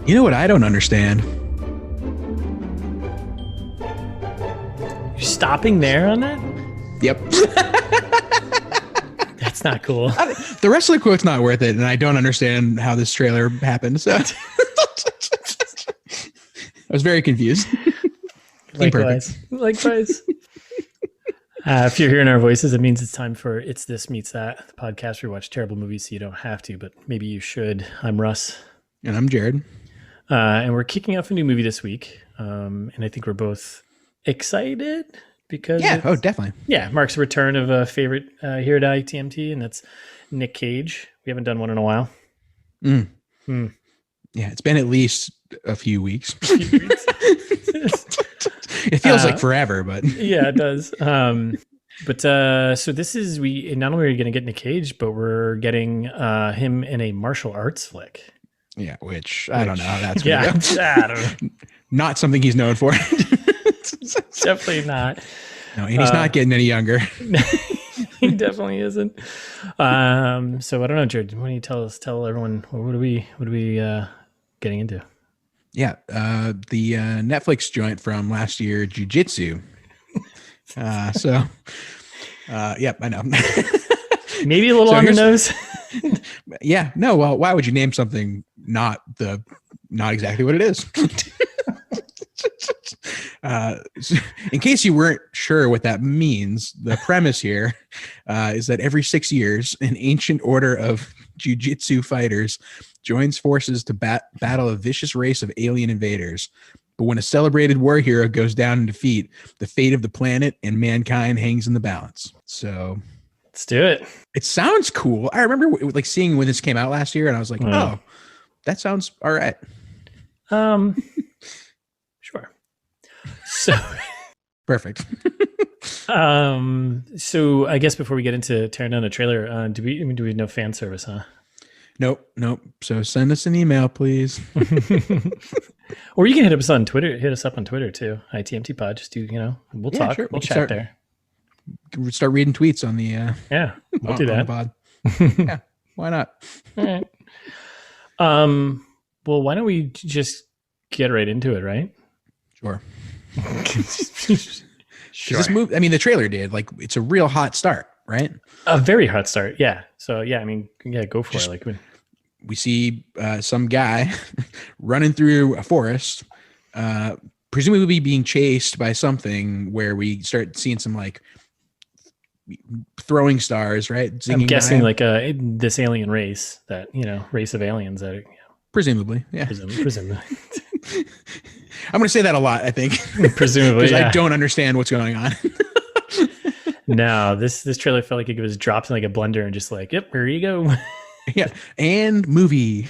You know what I don't understand? You're stopping there on that? Yep. That's not cool. The rest of the quote's not worth it, and I don't understand how this trailer happened. So I was very confused. Likewise. If you're hearing our voices, it means it's time for It's This Meets That, the podcast where we watch terrible movies so you don't have to, but maybe you should. I'm Russ. And I'm Jared. And we're kicking off a new movie this week. And I think we're both excited because definitely. Yeah, marks a return of a favorite here at ITMT, and that's Nick Cage. We haven't done one in a while. Yeah, it's been at least a few weeks. It feels like forever, but yeah, it does. So this is we not only are we going to get Nick Cage, but we're getting him in a martial arts flick. Yeah, which I don't know how that's going to go. I don't know. Not something he's known for. Definitely not. No, and he's not getting any younger. He definitely isn't. So I don't know, Jared. Why don't you tell everyone what are we getting into? Yeah, the Netflix joint from last year, Jiu Jitsu. Yep, I know. Maybe a little on the nose. Yeah, no. Well, why would you name something not exactly what it is? In case you weren't sure what that means, the premise here is that every 6 years, an ancient order of jiu-jitsu fighters joins forces to battle a vicious race of alien invaders. But when a celebrated war hero goes down in defeat, the fate of the planet and mankind hangs in the balance. So let's do it. It sounds cool. I remember like seeing when this came out last year, and I was like, oh, that sounds all right. Sure. So perfect. So I guess before we get into tearing down a trailer, do we know fan service, huh? Nope. So send us an email, please. Or you can hit us on Twitter. Hit us up on Twitter too. ITMT pod. Just we'll talk. Sure. We'll chat there. Start reading tweets on the we'll do that. Pod. Yeah, why not? All right. Well, why don't we just get right into it, right? Sure. Sure. This movie, I mean, the trailer did it's a real hot start, right? A very hot start. Yeah. So yeah, I mean, go for it. Like we see some guy running through a forest, presumably being chased by something, where we start seeing some throwing stars, right? I'm guessing this alien race, that race of aliens that presumably, yeah. Presumably. I'm going to say that a lot, I think. Presumably, because I don't understand what's going on. No, this trailer felt like it was dropped in like a blender and just like, yep, here you go. Yeah, and movie.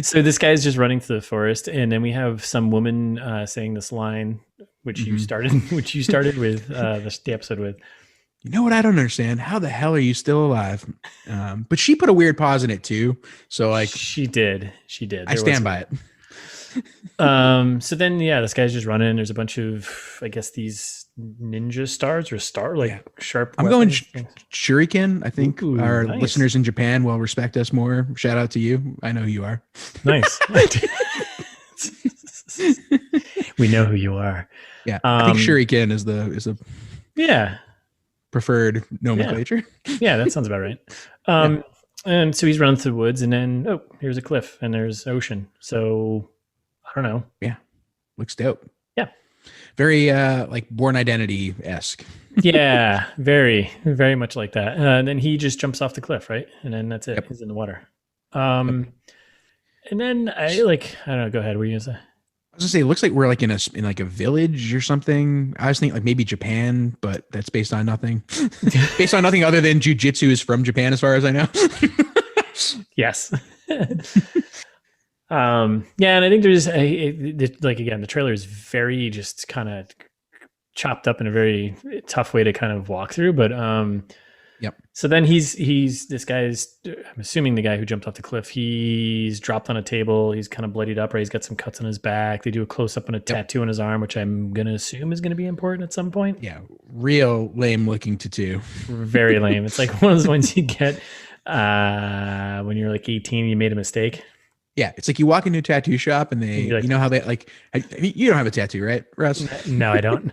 So this guy's just running through the forest, and then we have some woman saying this line, which you started with the episode with. You know what I don't understand? How the hell are you still alive? But she put a weird pause in it too. So she did. I stand by it. So then, this guy's just running. There's a bunch of, I guess, these ninja stars or sharp. I'm going shuriken. I think our nice. Listeners in Japan will respect us more. Shout out to you. I know who you are. Nice. We know who you are. Yeah, I think shuriken is a preferred nomenclature. Yeah, that sounds about right. And so he's running through the woods, and then here's a cliff, and there's ocean. So I don't know. Yeah, looks dope. Yeah, very Born Identity-esque. Yeah, very, very much like that. And then he just jumps off the cliff, right? And then that's it. Yep. He's in the water. And then I don't know. Go ahead. What were you gonna say? I was gonna say it looks like we're in a village or something. I was thinking maybe Japan, but that's based on nothing. Based on nothing other than jiu-jitsu is from Japan, as far as I know. Yes. And I think there's again, the trailer is very just kind of chopped up in a very tough way to kind of walk through, but yep. So then he's this guy's, I'm assuming the guy who jumped off the cliff, he's dropped on a table, he's kind of bloodied up, right? He's got some cuts on his back. They do a close up on a tattoo on his arm, which I'm gonna assume is gonna be important at some point. Yeah, real lame looking tattoo. Very lame. It's like one of those ones you get When you're like 18, you made a mistake. Yeah, it's like you walk into a tattoo shop and they, Like, you know how they like. You don't have a tattoo, right, Russ? No, I don't.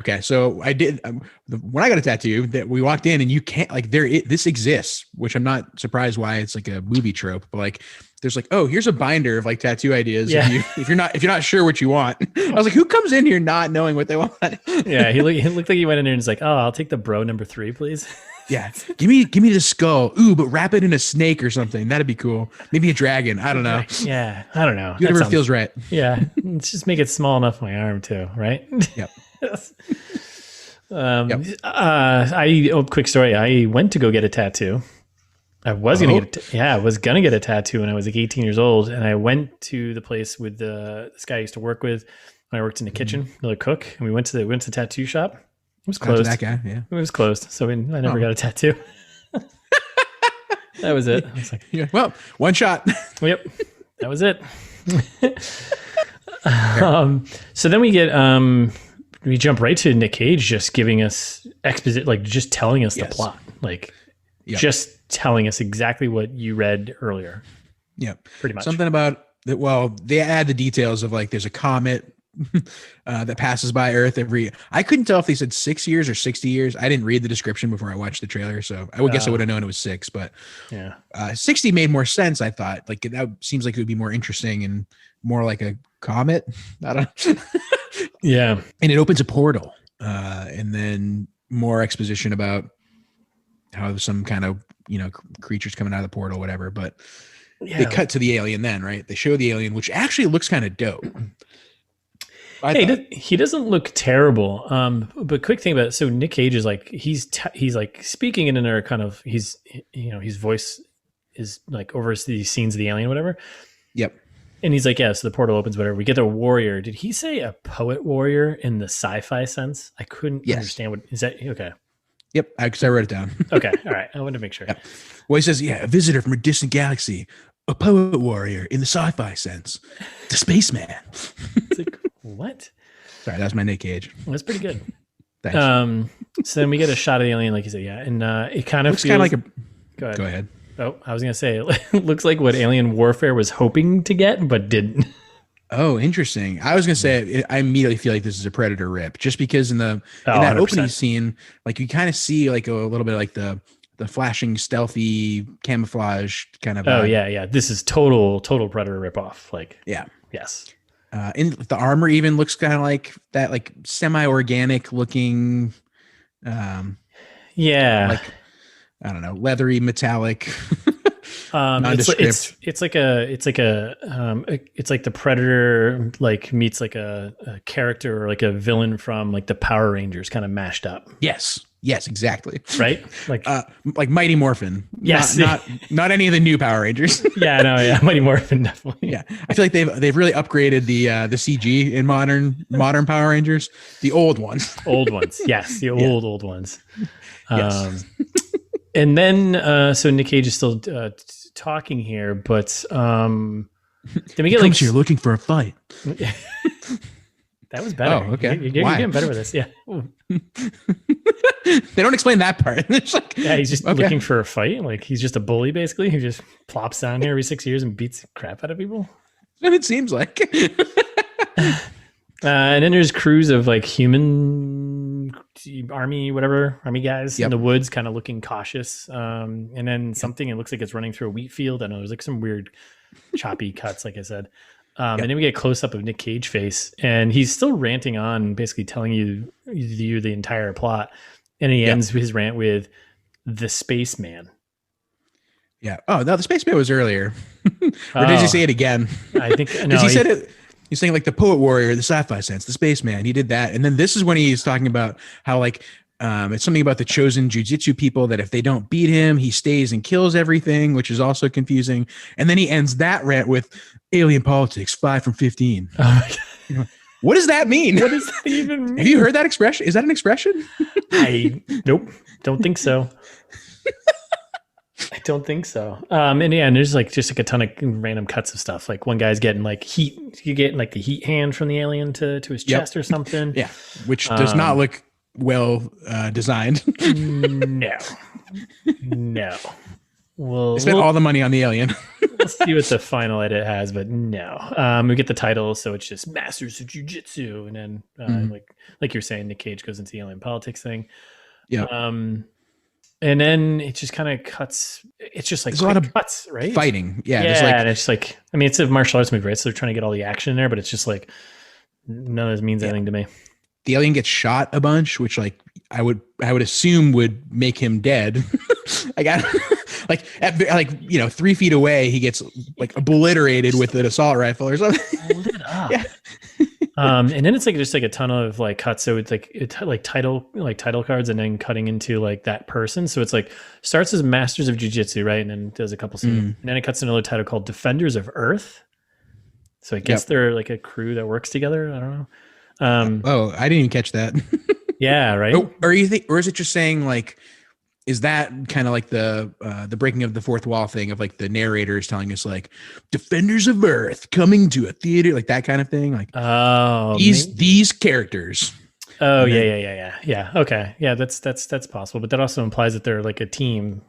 Okay, so I did when I got a tattoo. That we walked in and you can't like this exists, which I'm not surprised why it's like a movie trope. But like, there's like, oh, here's a binder of like tattoo ideas. Yeah. If you're not sure what you want, I was like, who comes in here not knowing what they want? Yeah, he looked like he went in there and was like, oh, I'll take the bro number 3, please. Yeah, give me the skull. Ooh, but wrap it in a snake or something. That'd be cool. Maybe a dragon. I don't know. Yeah, I don't know. Whatever feels right. Yeah, let's just make it small enough on my arm too, right? Yep. Quick story. I went to go get a tattoo. I was gonna get a tattoo when I was like 18 years old, and I went to the place with this guy I used to work with when I worked in the kitchen, another cook, and we went to the tattoo shop. It was closed. That guy, yeah. It was closed, so I never got a tattoo. That was it. I was like, yeah, well, one shot. Yep, that was it. So then we jump right to Nick Cage just giving us like just telling us the plot, like just telling us exactly what you read earlier. Yep, pretty much. Something about that. Well, they add the details of like there's a comet that passes by Earth I couldn't tell if they said 6 years or 60 years. I didn't read the description before I watched the trailer, so I would guess I would have known it was 6, but 60 made more sense. I thought like that seems like it would be more interesting and more like a comet. I don't Yeah. And it opens a portal, and then more exposition about how some kind of, creatures coming out of the portal, whatever, but they cut to the alien then, right? They show the alien, which actually looks kind of dope. He doesn't look terrible. But quick thing about it. So Nick Cage is like, he's like speaking in another kind of, his voice is like over these scenes of the alien, whatever. Yep. And he's like, yeah, so the portal opens, whatever. We get the warrior. Did he say a poet warrior in the sci-fi sense? I couldn't understand what is that. Okay. Yep. Because I wrote it down. Okay. All right. I wanted to make sure. Yep. Well, he says, a visitor from a distant galaxy, a poet warrior in the sci-fi sense, the spaceman. It's like, what? Sorry, that was my Nick Cage. That's pretty good. Thanks. So then we get a shot of the alien, like you said, and it kind of looks kind of like a. Go ahead. Oh, I was gonna say it looks like what Alien Warfare was hoping to get, but didn't. Oh, interesting. I was gonna say I immediately feel like this is a Predator rip, just because in that 100%. Opening scene, like you kind of see like a little bit like the flashing, stealthy camouflage kind of. Oh yeah. This is total Predator ripoff. Like yes. And the armor even looks kind of like that, like semi-organic looking. Like I don't know, leathery, metallic. It's like the Predator like meets like a character or like a villain from like the Power Rangers kind of mashed up. Yes, exactly. Right? Like Mighty Morphin. Yes. Not any of the new Power Rangers. Mighty Morphin definitely. Yeah. I feel like they've really upgraded the CG in modern Power Rangers. The old ones. Old ones. Yes, the old ones. Yes. And then so Nick Cage is still talking here, but then we get here looking for a fight. That was better. Oh, okay. You're getting better with this. Yeah. They don't explain that part. It's like, he's just looking for a fight. Like he's just a bully, basically, who just plops down here every 6 years and beats the crap out of people. And it seems like. And then there's crews of like human army guys in the woods, kind of looking cautious. And then something, it looks like it's running through a wheat field. I know there's like some weird choppy cuts, like I said. And then we get a close up of Nick Cage face, and he's still ranting on, basically telling you the entire plot. And he ends his rant with the spaceman. Yeah. Oh, no, the spaceman was earlier. Or did you say it again? I think no. He said it. He's saying like the poet warrior, the sci-fi sense, the spaceman. He did that, and then this is when he's talking about how like it's something about the chosen Jiu Jitsu people that if they don't beat him, he stays and kills everything, which is also confusing. And then he ends that rant with alien politics, 5 from 15. Oh my God. What does that mean? What does that even mean? Have you heard that expression? Is that an expression? Nope. Don't think so. I don't think so. And there's like just like a ton of random cuts of stuff. Like one guy's getting like heat. You get like the heat hand from the alien to his chest or something. Yeah, which does not look well designed. No. Well, They spent all the money on the alien. we'll see what the final edit has, but no. We get the title, so it's just Masters of Jiu Jitsu, and then like you're saying, Nick Cage goes into the alien politics thing. Yeah. And then it just kind of cuts. It's just like there's a lot of cuts, right? fighting. Yeah. And it's like, I mean, it's a martial arts movie, right? So they're trying to get all the action in there, but it's just like none of this means anything to me. The alien gets shot a bunch, which like I would assume would make him dead. I got like 3 feet away, he gets like obliterated with an assault rifle or something. Lit up. Yeah. And then it's like just like a ton of like cuts. So it's like title cards and then cutting into like that person. So it's like starts as Masters of Jiu Jitsu, right? And then does a couple scenes. And then it cuts to another title called Defenders of Earth. So I guess they're like a crew that works together. I don't know. I didn't even catch that. Yeah, right. Or is it just saying like, is that kind of like the breaking of the fourth wall thing of like the narrators telling us like Defenders of Earth coming to a theater, like that kind of thing? Like, these characters. Oh, yeah. Okay. Yeah, that's possible. But that also implies that they're like a team,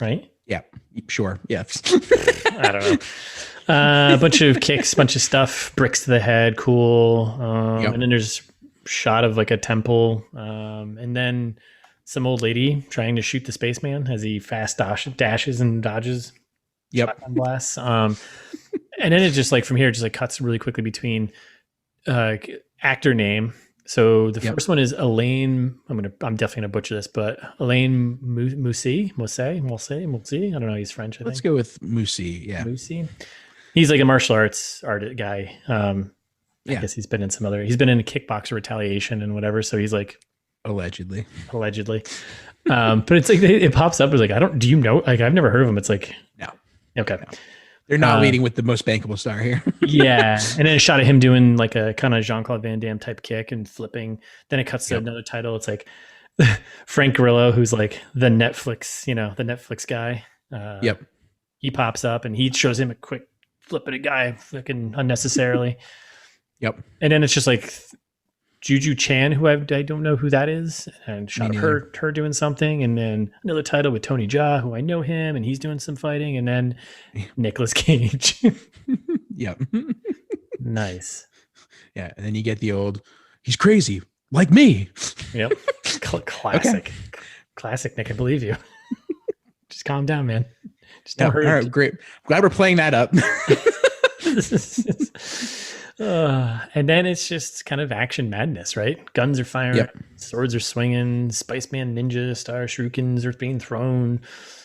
right? Yeah, sure. Yeah. I don't know. A bunch of kicks, bunch of stuff, bricks to the head. Cool. And then there's a shot of like a temple. And then some old lady trying to shoot the spaceman as he fast dashes and dodges. Shotgun blasts. And then it just like from here, it just like cuts really quickly between actor name. So the first one is Elaine. I'm definitely gonna butcher this, but Elaine Moussi. I don't know. He's French. Let's go with Moussi. Yeah, Moussi. He's like a martial arts guy. I guess he's been in a kickboxer retaliation and whatever. So he's like allegedly. But it's like it pops up as like do you know? Like I've never heard of him. It's like no. Okay. No. They're not leading with the most bankable star here. Yeah. And then a shot of him doing like a kind of Jean-Claude Van Damme type kick and flipping. Then it cuts to another title. It's like Frank Grillo, who's like the Netflix guy. He pops up and he shows him a quick flipping a guy flicking unnecessarily. And then it's just like Juju Chan, who I don't know who that is, and shot of her doing something, and then another title with Tony Jaa, who I know him, and he's doing some fighting, and then Nicolas Cage. Nice. Yeah, and then you get the old, he's crazy, like me. Yep. Classic. Okay. Classic, Nick, I believe you. Just calm down, man. Just don't hurt. All right, great. Glad we're playing that up. And then it's just kind of action madness, right? Guns are firing, swords are swinging, Spiceman ninja star shurikens are being thrown.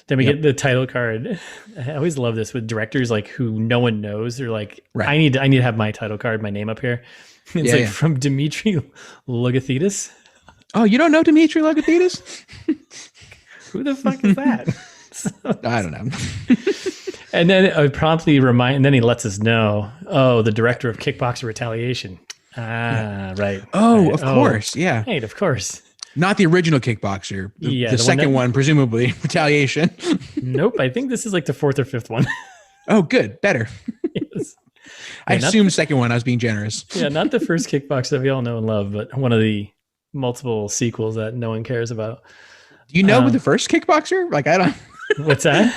Then we get the title card. I always love this with directors like who no one knows. They're like, I need to have my title card, my name up here. It's from Dimitri Logothetis. Oh, you don't know Dimitri Logothetis? Who the fuck is that? I don't know. And then and then he lets us know, the director of Kickboxer Retaliation. Right. Oh, right. Of course. Yeah. Right, of course. Not the original Kickboxer. The second one, presumably, Retaliation. Nope. I think this is like the fourth or fifth one. Oh, good. Better. Yes. I assumed the second one. I was being generous. Yeah, not the first Kickboxer that we all know and love, but one of the multiple sequels that no one cares about. Do you know the first Kickboxer? Like, I don't. What's that?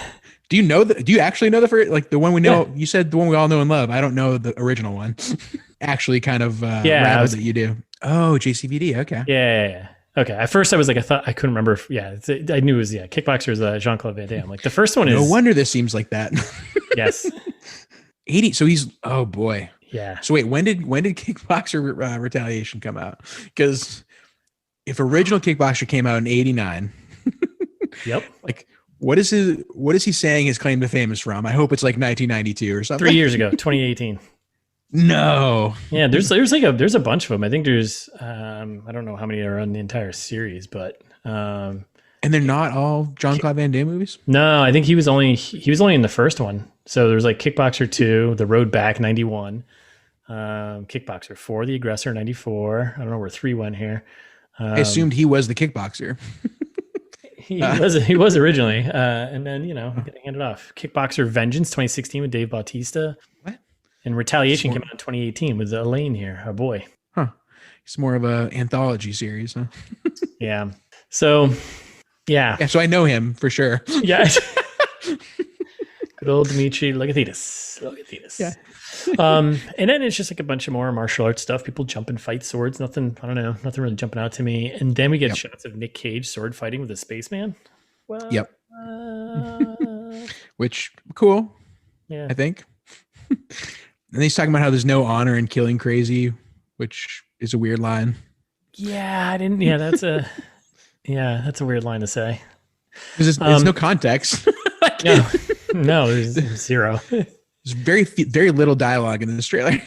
Do you actually know the first, like the one we know? You said the one we all know and love. I don't know the original one. Actually, kind of rattled that you do. Oh, JCVD. Okay. Yeah. Okay. At first, I thought I couldn't remember. I knew it was Kickboxer is Jean-Claude Van Damme. Like the first one is. No wonder this seems like that. Yes. 80. So he's. Oh boy. Yeah. So wait, when did Kickboxer Retaliation come out? Because if original Kickboxer came out in 89. Yep. Like. What is he saying his claim to fame is from? I hope it's like 1992 or something. 3 years ago, 2018. No. Yeah, there's a bunch of them. I think there's I don't know how many are on the entire series, but and they're not all Jean-Claude Van Damme movies? No, I think he was only in the first one. So there's like Kickboxer 2, The Road Back 91, Kickboxer 4, The Aggressor 94. I don't know where 3 went here. I assumed he was the kickboxer. He was originally, and then getting handed off. Kickboxer Vengeance 2016 with Dave Bautista. What? And Retaliation came out in 2018 with Elaine here, our boy. Huh? It's more of a anthology series, huh? Yeah. So, yeah. So I know him for sure. Yeah. Good old Dimitri Logothetis. Yeah. And then it's just like a bunch of more martial arts stuff. People jump and fight swords. Nothing, I don't know, nothing really jumping out to me. And then we get shots of Nick Cage sword fighting with a spaceman. Well, Yep. Which cool. Yeah. I think. And he's talking about how there's no honor in killing crazy, which is a weird line. Yeah, I didn't. Yeah, that's a weird line to say. Because there's no context. No, there's zero. There's very little dialogue in this trailer.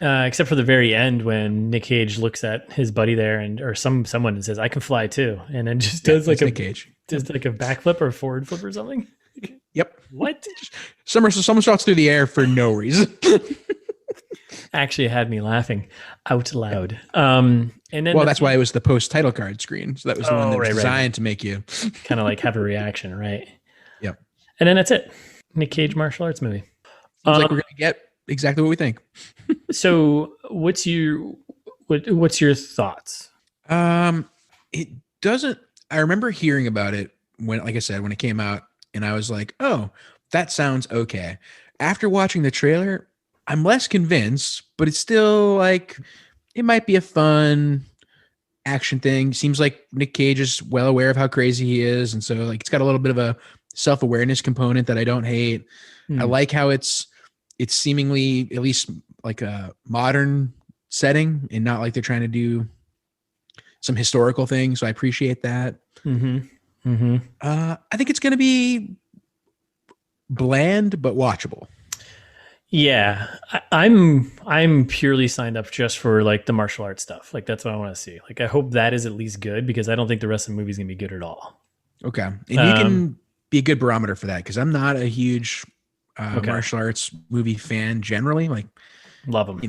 Except for the very end when Nick Cage looks at his buddy there or someone and says, "I can fly too," and then just does like Nick Cage. Just like a backflip or a forward flip or something. Yep. What? Someone shoots through the air for no reason. Actually had me laughing out loud. And then that's why it was the post title card screen. So that was the one that was designed to make you kind of like have a reaction, right? Yep. And then that's it. Nick Cage martial arts movie. Seems like we're gonna get exactly what we think. So what's your thoughts? It doesn't. I remember hearing about it when, like I said, when it came out, and I was like, "Oh, that sounds okay." After watching the trailer, I'm less convinced, but it's still like it might be a fun action thing. Seems like Nick Cage is well aware of how crazy he is, and so like it's got a little bit of a self-awareness component that I don't hate. I like how it's seemingly at least like a modern setting and not like they're trying to do some historical thing. So I appreciate that. I think it's going to be bland but watchable. Yeah, I'm purely signed up just for like the martial arts stuff. Like that's what I want to see. Like I hope that is at least good because I don't think the rest of the movie is going to be good at all. Okay, and you can be a good barometer for that because I'm not a huge martial arts movie fan generally. Like, love them.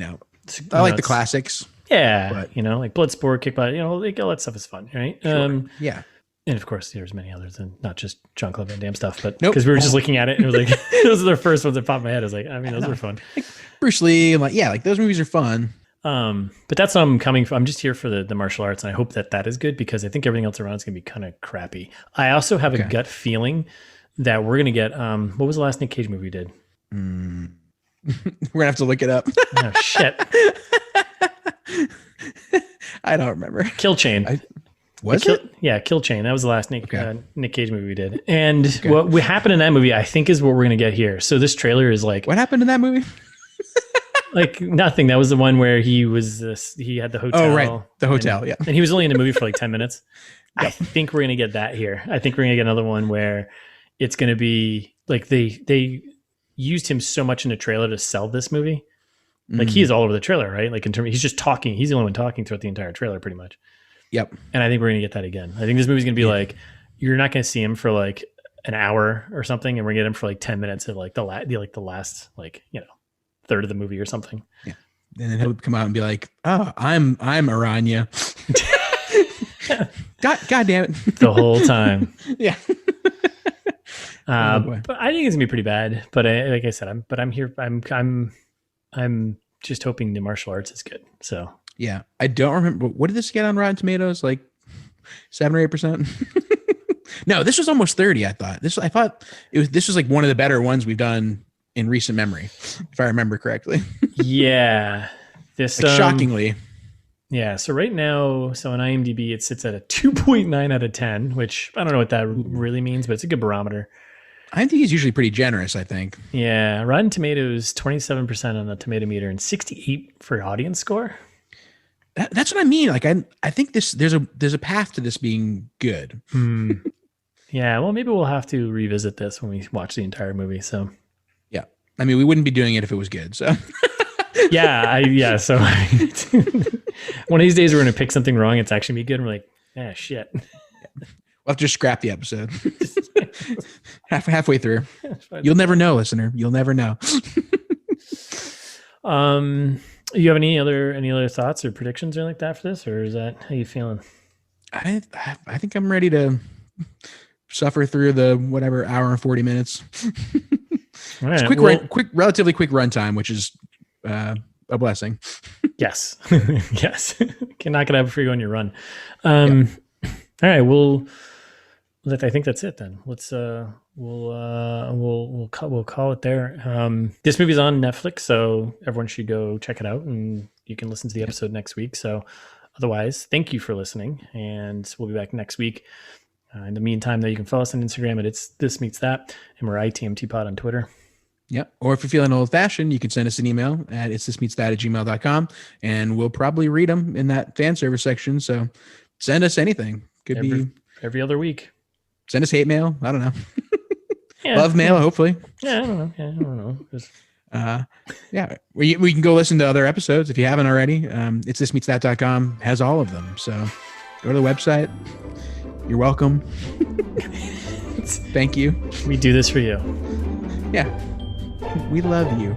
I like the classics. Yeah, but like Bloodsport, Kickboxing, like all that stuff is fun, right? Sure. Yeah. And of course, there's many others, and not just Jean-Claude Van Damme stuff, but because we were just looking at it, and it was like those are the first ones that popped in my head. I was like, those were fun. Like Bruce Lee, and like those movies are fun. But that's what I'm coming from. I'm just here for the martial arts, and I hope that is good because I think everything else around is going to be kind of crappy. I also have a gut feeling that we're going to get. What was the last Nick Cage movie we did? We're gonna have to look it up. Oh shit! I don't remember. Kill Chain. Kill Chain. That was the last Nick Cage movie we did. And what happened in that movie, I think, is what we're going to get here. So this trailer is like... What happened in that movie? Like nothing. That was the one where he had the hotel. Oh, right. The hotel, yeah. And he was only in the movie for like 10 minutes. Yep. I think we're going to get that here. I think we're going to get another one where it's going to be like they used him so much in the trailer to sell this movie. Like he is all over the trailer, right? Like in terms, he's just talking. He's the only one talking throughout the entire trailer pretty much. Yep. And I think we're going to get that again. I think this movie's going to be like, you're not going to see him for like an hour or something. And we're going to get him for like 10 minutes of like the last, like, third of the movie or something. Yeah. And then he'll come out and be like, "Oh, I'm Aranya." God damn it. The whole time. Yeah. But I think it's gonna be pretty bad. But like I said, I'm here. I'm just hoping the martial arts is good. So yeah, I don't remember what did this get on Rotten Tomatoes, like 7 or 8%. No, this was almost 30. I thought this was like one of the better ones we've done in recent memory, if I remember correctly. Yeah, this shockingly. Yeah, so right now, so on IMDb, it sits at a 2.9 out of 10, which I don't know what that really means, but it's a good barometer. IMDb is usually pretty generous, I think. Yeah, Rotten Tomatoes, 27% on the tomato meter and 68 for audience score. That's what I mean. Like I think there's a path to this being good. Yeah, well, maybe we'll have to revisit this when we watch the entire movie. So yeah, I mean, we wouldn't be doing it if it was good. So So one of these days we're gonna pick something wrong. It's actually be good. And we're like, shit. We'll have to just scrap the episode halfway through. You'll never know, listener. You'll never know. You have any other thoughts or predictions or anything like that for this, or is that how you feeling? I think I'm ready to suffer through the whatever hour and 40 minutes. All right, it's relatively quick runtime, which is a blessing. Yes, yes. Can knock it out before you go on your run. All right, well, I think that's it then. We'll call it there. This movie's on Netflix, so everyone should go check it out, and you can listen to the episode next week. So otherwise, thank you for listening, and we'll be back next week. In the meantime, though, you can follow us on Instagram at It's This Meets That, and we're ITMT Pod on Twitter. Yep. Or if you're feeling old fashioned, you can send us an email at itsthismeetsthat@gmail.com, and we'll probably read them in that fan service section. So send us anything. Could be every other week. Send us hate mail. I don't know. Yeah. Love mail, hopefully. Yeah, I don't know. I don't know. Yeah, we can go listen to other episodes if you haven't already. It's thismeetsthat.com has all of them. So go to the website. You're welcome. Thank you. We do this for you. Yeah. We love you.